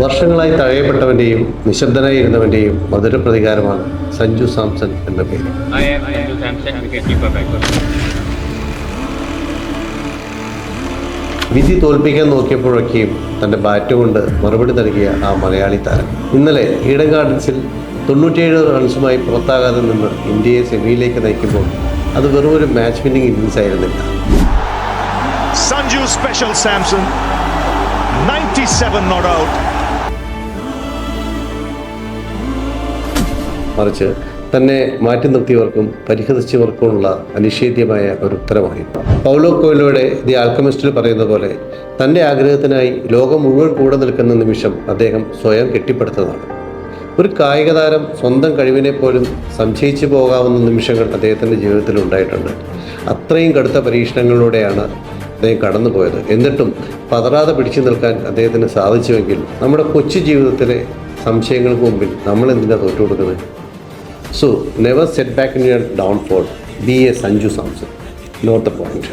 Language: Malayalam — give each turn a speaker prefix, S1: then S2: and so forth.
S1: വർഷങ്ങളായി തഴയപ്പെട്ടവൻ്റെയും നിശബ്ദനായി ഇരുന്നവൻ്റെയും മധുര പ്രതികാരമാണ് സഞ്ജു സാംസൺ എന്ന പേര്. വിധി തോൽപ്പിക്കാൻ നോക്കിയപ്പോഴൊക്കെയും തൻ്റെ ബാറ്റ് കൊണ്ട് മറുപടി നൽകിയ ആ മലയാളി താരം ഇന്നലെ ഈഡൻ ഗാർഡൻസിൽ 97 റൺസുമായി പുറത്താകാതെ നിന്ന് ഇന്ത്യയെ സെമിയിലേക്ക് നയിക്കുമ്പോൾ അത് വെറും ഒരു മാച്ച് വിന്നിംഗ് ഇന്നിംഗ്സ് ആയിരുന്നില്ല.
S2: Sanju Special Samson, 97 not out.
S1: മറിച്ച് തന്നെ മാറ്റി നിർത്തിയവർക്കും പരിഹസിച്ചവർക്കുമുള്ള അനിഷേധ്യമായ ഒരു ഉത്തരമായി. പൗലോ കൊയ്ലോയുടെ ദി ആൽക്കമിസ്റ്റിൽ പറയുന്ന പോലെ തൻ്റെ ആഗ്രഹത്തിനായി ലോകം മുഴുവൻ കൂടെ നിൽക്കുന്ന നിമിഷം അദ്ദേഹം സ്വയം കെട്ടിപ്പടുത്തതാണ്. ഒരു കായിക താരം സ്വന്തം കഴിവിനെ പോലും സംശയിച്ചു പോകാവുന്ന നിമിഷങ്ങൾ അദ്ദേഹത്തിൻ്റെ ജീവിതത്തിൽ ഉണ്ടായിട്ടുണ്ട്. അത്രയും കടുത്ത പരീക്ഷണങ്ങളിലൂടെയാണ് അദ്ദേഹം കടന്നുപോയത്. എന്നിട്ടും പതറാതെ പിടിച്ചു നിൽക്കാൻ അദ്ദേഹത്തിന് സാധിച്ചുവെങ്കിൽ നമ്മുടെ കൊച്ചു ജീവിതത്തിലെ സംശയങ്ങൾക്ക് മുമ്പിൽ നമ്മൾ എന്തിനാണ് തോറ്റു കൊടുക്കുന്നത്? So, never set back in your downfall. Be a Sanju Samson. Note the point.